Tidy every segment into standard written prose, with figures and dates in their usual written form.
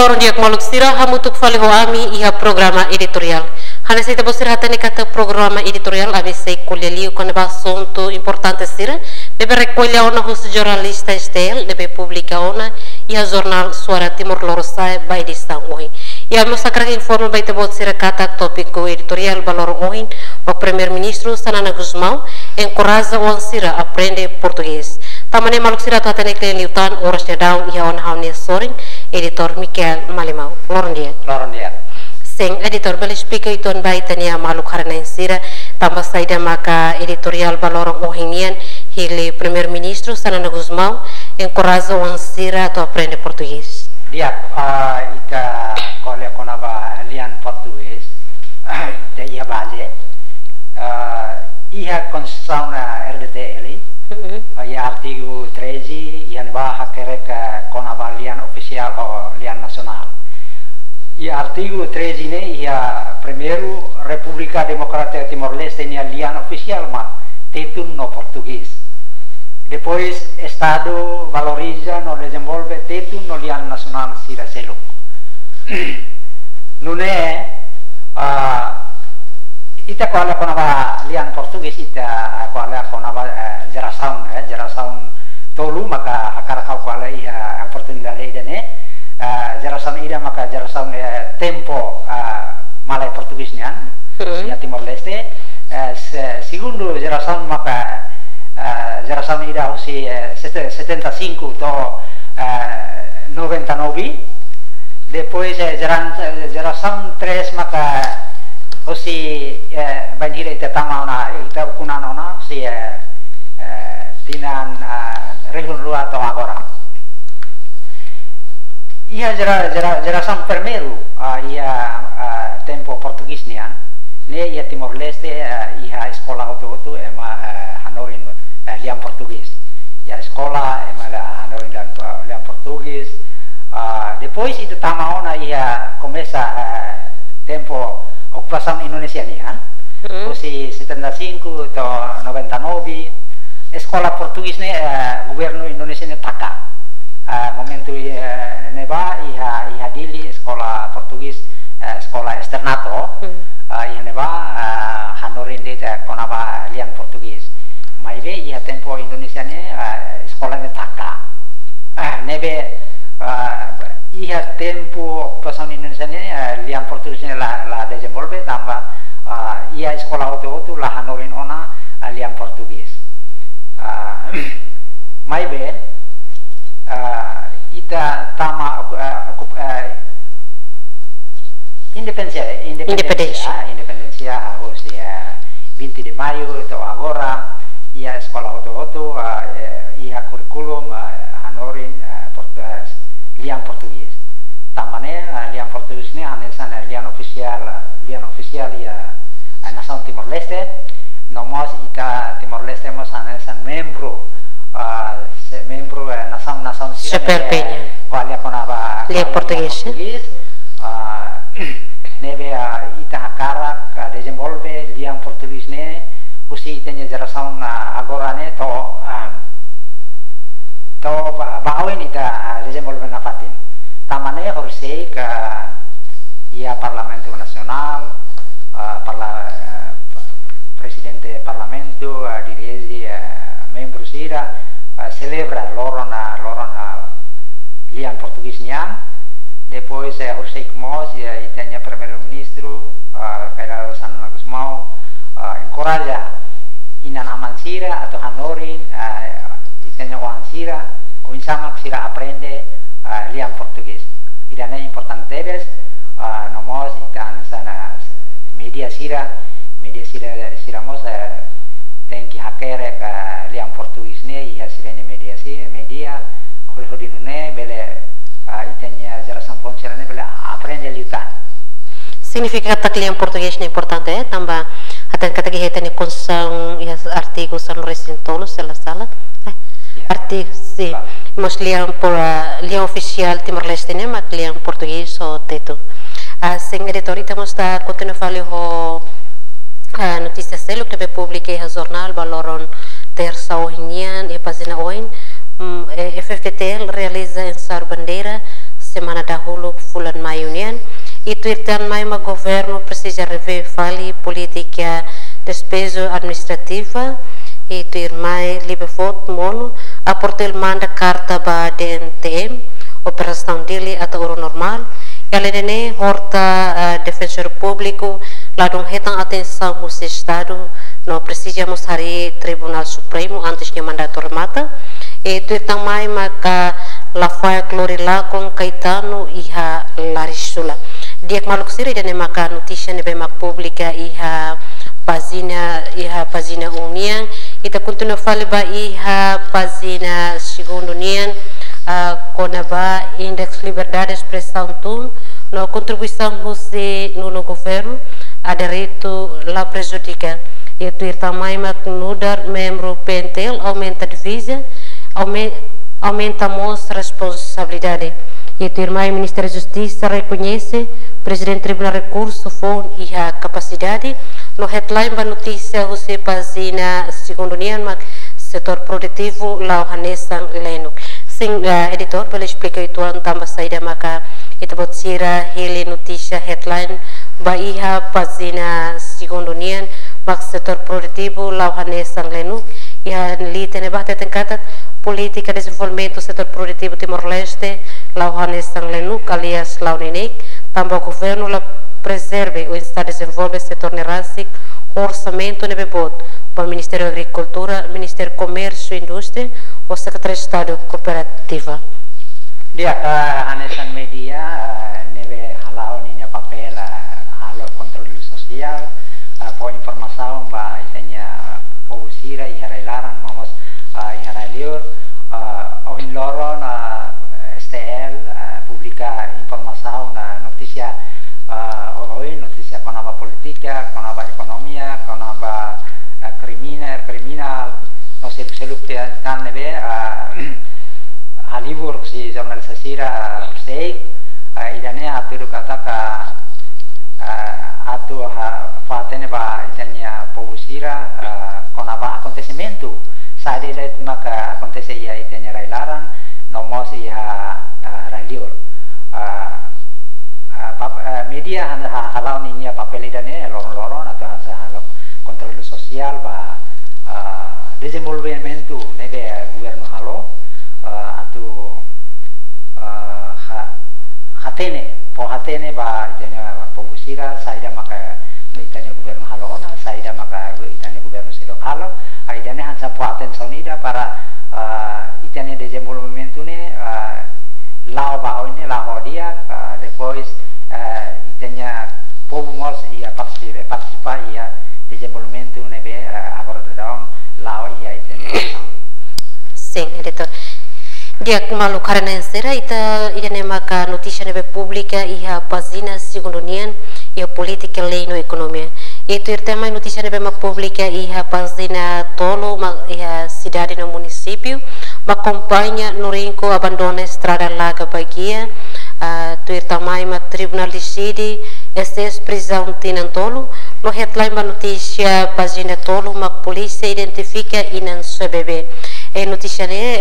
Lorong dia maluk sira hamutuk faliho ami iha programa editorial. Hana sita bosir hatani kata programa editorial ABC kuliah con assunto importante sira debe recolher ona os jornalista estel debe publicar ona iha jornal Suara Timor Leste ba edição hoje. Ia mostra informa baita bot sira kata tópico editorial balor hoje o primeiro-ministro Sanana Guzmão encoraja o sira aprende português. Tamane maluk sira hatani klen liutan oras down iha ona haune soring editor Michael Malimau. Lorong dia. Seng editor beli speaker itu baitania maluk harana sira tambah saida maka editorial balorong ohinian hili primeiro-ministro Sanana Guzmão encoraja o sira atau aprende português. Dia ita kole konaba lian português de ia base ia konstituição RDTL ia artigo 13 ia neba hakereka konaba lian oficial o lian nasional. E artigo 13 ini ia primeiro República Democrática Timor-Leste ini lian oficial ma tetun no português. Depois Estado valoriza no desenvolve tetun no lian nacional sira seluk. Nune ita kuala konava lian português ita kuala konava jerasaun tolu maka hakarakau kuala ia oportunidade idane jerasaun ida maka jerasaun tempo malay portuguesnya ya Timor Leste segundo jerasaun maka jerasaun ida usi 75 to 99 depois jerasaun 3 maka usi banjir ita tamauna ita ukunanona usi tinan rehun rua atau agora. Ia jerasan primeiro ia tempo portuguesnya ne ia Timor Leste ia sekolah auto ema hanorin liam português ia sekolah ema hanorin dan liam português depois itu tamaona ia começa tempo ocupação indonesiana usi 75 atau 99 sekolah português ne governo Indonesia ne taka momentu neba iha dili sekolah portugis sekolah externato iha neba hanorin de konava lian portugis maibe iha tempo Indonesia ne sekolah ne taka nebe iha tempo ocupação Indonesia ne lian portugis ne la desenvolve tambah iha sekolah auto la hanorin ona lian portugis maibe ita tama independencia harus ya 20 de mayo atau agora ia sekolah auto ia kurikulum hanorin lian portugis tamane lian portugis ni anesan lian official ya nação Timor Leste nomos ita Timor Leste mos anesan membro nação Superpenha qual konava lian português neve ita hakara desenvolve lian português ne usi itanya jerasaun agora ne to bawin ita desenvolve na fatin tamane horsei ke ia Parlamento Nasional presidente Parlamento dirigi membro sira celebra loron lian portuguesnya depois horsei kmos itanya primeiro-ministro Federal Sanana Guzmão encoraja inan aman sira atau hanorin itanya orang sira sama sira aprende lian português idana importante nomos itan sana media sira mos tenki hakere lian português ne ia sirene media hodinune bele itanya jerasan ponsel ne bele aprende liutan significa kata lian português ne importante tambah atan kata kita ni konsang ya artigo san resintolo sela sala artigo si mos lian lian oficial Timor Leste ne mak lian português o teto sing editorita mos ta continua fali ho notícia selo que publiquei a jornal baloron terça ohinian e página oin FFTL realiza ensar bandeira semana dahulu itu irtan mai ma governo precisa rever fali politica despesa administrativa itu irmai libe voto mono aportel manda carta ba DNTM operação dele atau oro normal ela nene horta defensor público lá dum retan atenção o estado não precisamos hari Tribunal Supremo antes que mandato remata itu irtan mai maka la faia clorila com Caetano iha Larisula dia maluk siri dan maka notícia nebe mak pública iha pagina unian ita continua fale ba iha pagina segundo unian conaba index liberdade de expressão tu no contribuição você no governo a direito la prejudica itu irta mai mak nudar membro pentel aumenta divisa aumentamos responsabilidade itu irmai Ministério da Justiça reconhece Presidente Tribunal Recurso FON e a capacidade no headline ba notícia você pagina segundo unian mak setor produtivo lá hanesan lenuk sing editor boleh explica itu tambah saída maka itu bot sira hele notícia headline ba iha pagina segundo unian mak setor produtivo lá hanesan lenuk ia lite ne bahte tengkatat política de desenvolvimento setor produtivo Timor-Leste lá hanesan lenuk alias lá nenek tambah governo la preserve o estado de desenvolve setor nerasic orçamento nebe bot para o Ministério da Agricultura, Ministério Comércio e Indústria ou Secretaria de Estado Cooperativa. Dia hanesan media nebe halau ninya papel halo kontrol sosial po informação ba itanya pousira i harailaran mamos i harailiur ohin loron STL publica informação notícia notícia konaba politika, konaba ekonomia, konaba kriminal, no seluk kan nebe halibur si jurnalisasi seik idane atur kata ka atu fatene ba itanya pobusira konaba acontecimento saat itu maka acontece ya itanya railaran nomos ya raliur media halau ninya papel idane loron atau halau kontrol sosial ba desenvolvimento nebe governo halo atau hatene ba itanya pobusira saida maka itanya governo halo na saida maka itanya governo sedok halo idane hansa po atenção ida para itanya desenvolvimento ne lao ba ini lao dia depois itanya povos ia participa ia desenvolvimento nebe agora dalam lao ia itanya sim editor dia malu karena ensera ita idane maka notícia nebe pública ia pagina segundo unian ia política lei no economia itu irtema notícia nebe mak pública ia pagina tolo ia cidade no município ma acompanha no rinco abandona estrada laga bagia tu irtamai ma tribunal decide SS prisão tinantolo no headline ba notícia pagina tolo ma polícia identifica inan bebê e notícia ne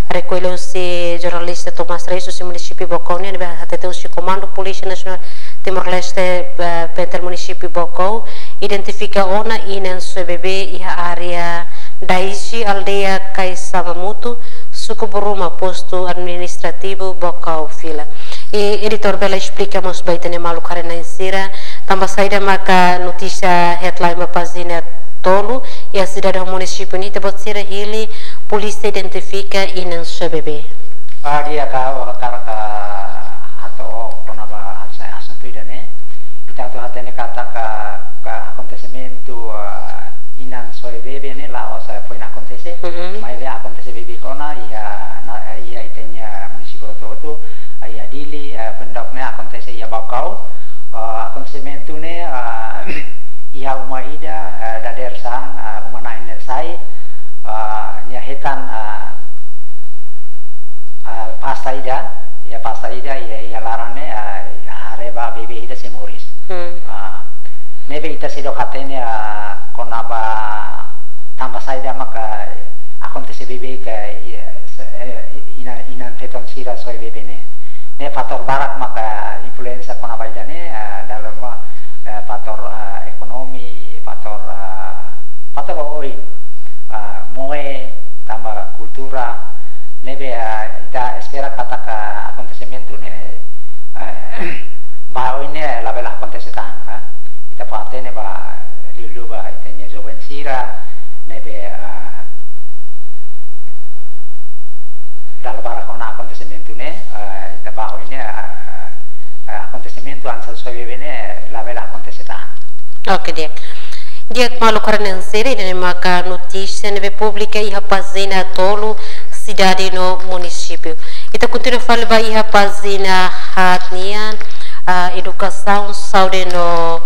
recolheu se jornalista Tomás Reis do município Bocau ne até tem o comando polícia nacional Timor-Leste pentel município Bocau identifica ona inan bebê e a área Daisi aldeia Kaisamamutu suku Buruma posto administrativo Bocau fila e editor bela explicamos baitane malu karena insira tambah saída maka notícia headline pagina tolo e a cidade do município ni tebot sira hili polícia identifica inan bebê dia ka hato konaba assunto idane ita to hatene kata ka acontecimento inan bebê ne la osa foi na acontece mas ve acontece bebê kona ia itenya município to ia dili pendoknya acontece ia Bocau acontecimento ne ia umaida dader sang umana inersai nya hetan pastaida ia larane areba bebe ida semoris nebe ita sedok hatene konaba tambah saida maka acontece bebe ka inan feton sira soy bebe ne ne faktor barat maka influenza kona baidane dalam faktor ekonomi, faktor oin, moe tambah kultura, nebe ita espera kata ke acontecimiento ne ba ini la bela acontecetan, ita patene ba liu ba itenya jovensira nebe dalam bara kona acontecimiento ne ita ba ini acontecimiento ansal soyevene la bela acontecetan. Ok, dia malu karena seri dan maka notícia neve pública e rapazina tolo cidade no município. Ita continua falando e rapazina hatnian educação saúde no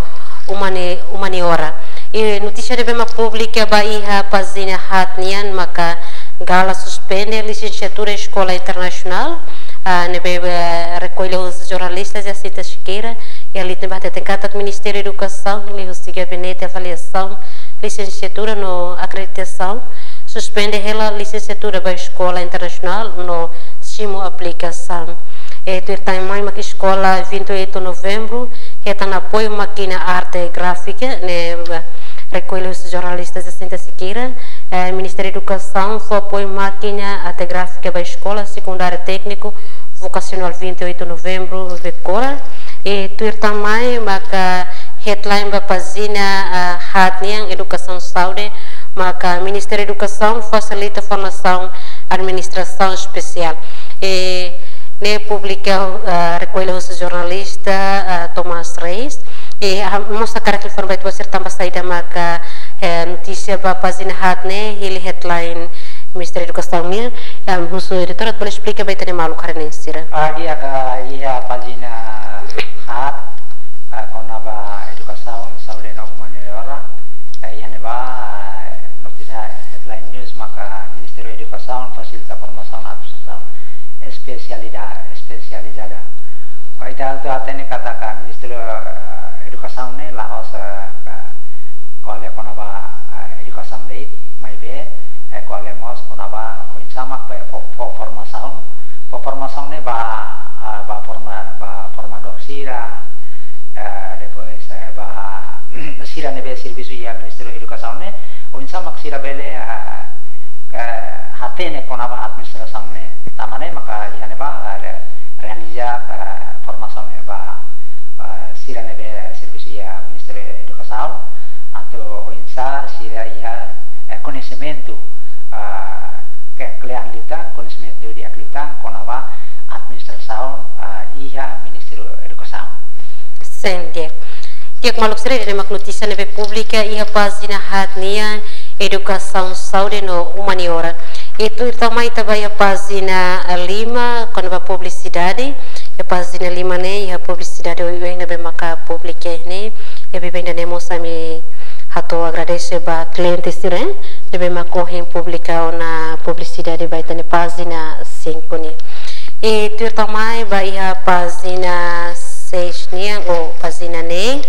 humaniora. E notícia neve ma pública ba e rapazina hatnian maka gala suspende a licenciatura escola internacional. Neve recolhe os jornalistas e a cita chiqueira e ali tem o Ministério da Educação, ali o gabinete de avaliação, licenciatura no acreditação, suspende a licenciatura da escola internacional no simo aplicação. E tu está em mais uma escola 28 de novembro, e está no apoio máquina arte gráfica, né? Recolhe os jornalistas de Santa Siqueira, Ministério da Educação, foi apoio máquina arte gráfica da escola secundária técnico vocacional 28 de novembro, Vecora. E tu também maka headline da página hatnian educação saúde, maka Ministério da Educação facilita formação administração especial. E ne publica recolhe os jornalista Tomás Reis. E mostra cara que informa itu ser tambah saída maka notícia ba página hatne ele headline Ministério da Educação mil musuh editor boleh explica baita ne malu karena sira. Dia ka ia página hat kona ba educação saúde no humaniora ia ba notícia headline news maka Ministério da Educação facilita formação administração especializada. Ita tu atene kata Ministério Educação ne laos kole kona ba educação lei mai be kole mos kona ba insamak ba formação ne ba formador sira depois ba sira ne be serviço ya Ministério da Educação ne insamak sira bele hatene kona ba administração ne tamane maka ia ne ba realiza formação ne ba sira ne be serviço ya Ministério da Educação atau insa sira ia conhecimento keahlian conhecimento de ahlian konava administração ia Ministério da Educação. Sende. Tiak maluk sere de mak notícia neve pública e a página hatnian educação saúde no humaniora. Itu também também a página 5 quando a publicidade a página 5 ne a publicidade o yang nebe maka publica ne e bem da nemo sami hato agradece ba cliente sire nebe makohen publica na publicidade baita ne página 5 ne. E tu também vai a página 6 ne o página ne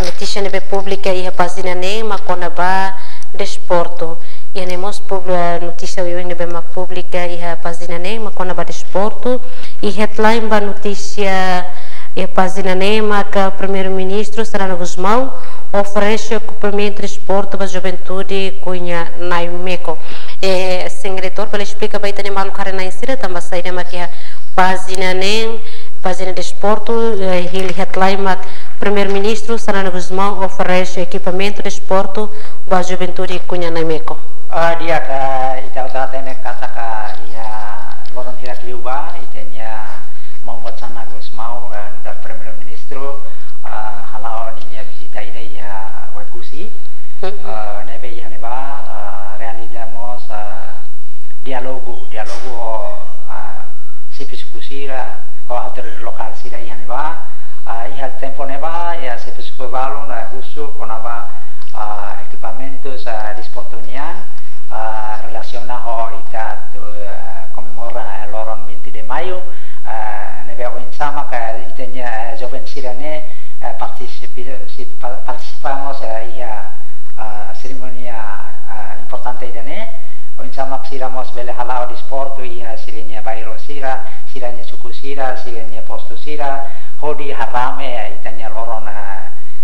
notícia nebe pública e a página ne makona ba desporto. E nemos notícia eu ainda bem pública e a página nem makona ba desporto e headline ba notícia e a página nem maka primeiro-ministro Serrano Guzmão oferece ocupamento de desporto para a juventude cunha Naimeco. E sem diretor para explicar bem também malu cara na insira também saída maka página nem página de desporto ele headline maka primeiro-ministro Serrano Guzmão oferece equipamento de desporto para a juventude cunha Naimeco. Dia ka ita tene kata ka ia lorong tidak liuba itenya membuat sana Gus mau dan Premier Ministro halau ni visita ida ia wakusi nebe ia neba realizamos dialogo sipis kusira ko autor lokal sira ia neba ia tempo neba ia sipis balon husu konaba equipamentos disportonian relacionado ita conmemora lorong 20 de mayo neve sama que itenya joven sirane participamos ia ceremonia importante idane sama mak siramos bele halao di sporto iha sirenya bairo sira siranya suku sira siranya posto sira hodi harame itanya loron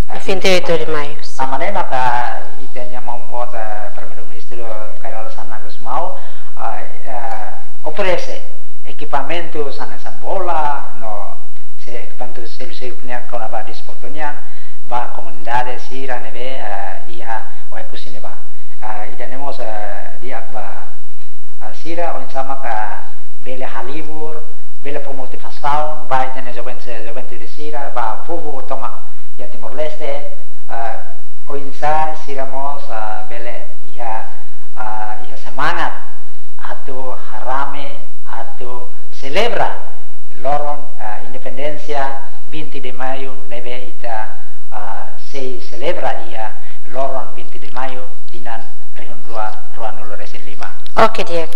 28 de maio. Samane maka itanya membuat primeiro-ministro Cairala San Agus mau operese equipamento sana bola no se equipamento punya con aba di sportonya ba comunidade sira neve iha o ekusine ba idanemos dia ba sira on sama ka bele halibur bele promotivação ba itanya jovem de sira ba povo toma ya Timor Leste oinsa siramos bele iha semangat atau harame atau celebra loron independencia 20 de mayo neve ita se celebra ia loron 20 de mayo dinan rehun ruan Loresen 5. Oke dia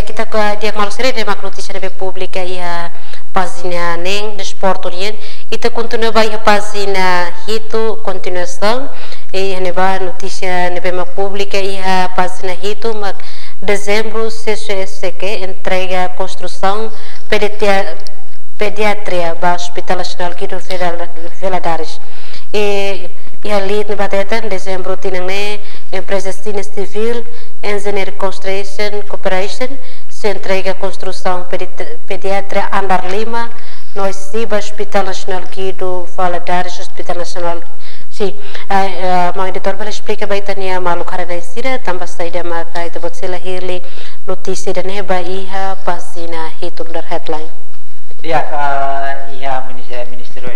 kita malu seri de mak notícia neve pública ia página nem de esporte orien ita continua vai a página hito continuação e neva notícia neve mak pública ia página hito mak dezembro CCSC entrega construção pediatria para o Hospital Nacional Guido Veladares e ali na batata dezembro tinha empresa civil Engineer Construction Corporation se entrega construção pediatria Andar Lima no Hospital Nacional Guido Veladares Hospital Nacional. Sim, mau editor boleh explica baitania malu karena sira tambah saida maka itu buat sila hirli notícia dan heba iha pasina hitung dar headline. Dia iha ministro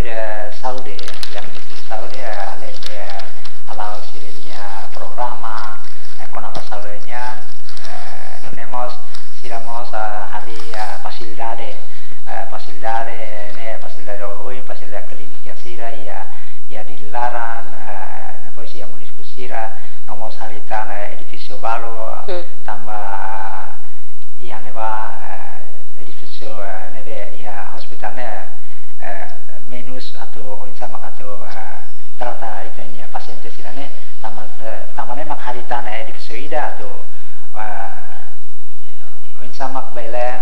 Saudi yang ministro Saudi alenya halau sirinya programa konapa Saudinya nonemos siramos hari facilidade oi facilidade klinika sira ya dilarang polisi yang mendiskusira nomor haritan edificio baru tambah yang neba edificio nebe ya hospitalnya minus atau insamak atau terata itanya pasien sirane tambahnya mak haritan edificio ida atau insamak bela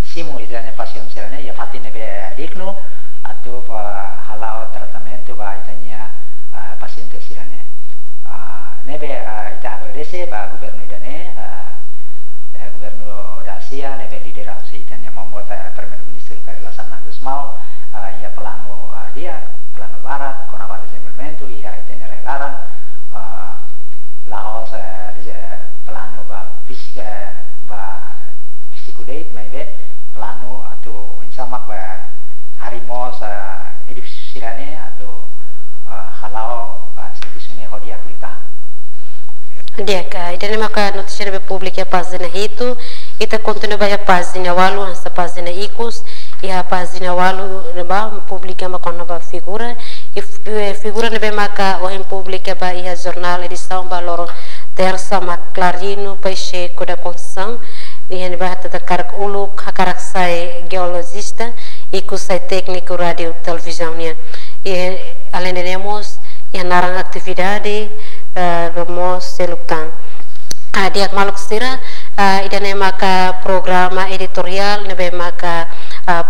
simu itanya pasien sirane ya fatin nebe digno atau halau tratamento ba itanya paciente sirane nebe ita agradece ba gubernur idane gubernur Dasia nebe lideran si itanya membuat primeiro-ministro Cairala San Agus mau ia plano plano barat con avare desenvolvimento ia itanya reglaran laos plano ba psikudate mebe plano atau insamak ba harimos edificio sirane atau halau servisnya hodia klita. Dia ida maka notícia da pública a página hito ita continua vai a página walu essa página icos e a página walu ba pública ma nova figura e figura nebe maka o em pública ba ia jornal edição ba loro terça ma Clarino Peixe da construção e ba tata karak uluk hakarak sai geologista e sai técnico radio televisãonya e além de nemos e narang atividade Romo Seluktan. Dia maluk sira idane maka programa editorial nebe maka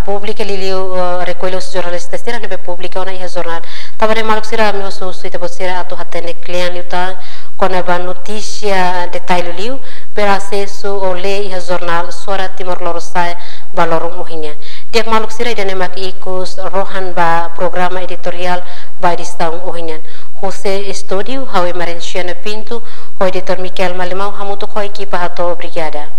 publica liliu recolhe os jornalistas sira nebe publica ona ia jornal. Tabane maluk sira meu susu ita sira atu hatene klian liuta kona ba notícia detalhe liu per acesso ao lei ia jornal Suara Timor Leste balorong uhinya. Dia maluk sira idane maka ikut rohan ba programa editorial ba di tahun uhinya. Jose Studio, Hawe Marenciana Pinto, o editor Miquel Malimau, hamutu ko equipa hato obrigada.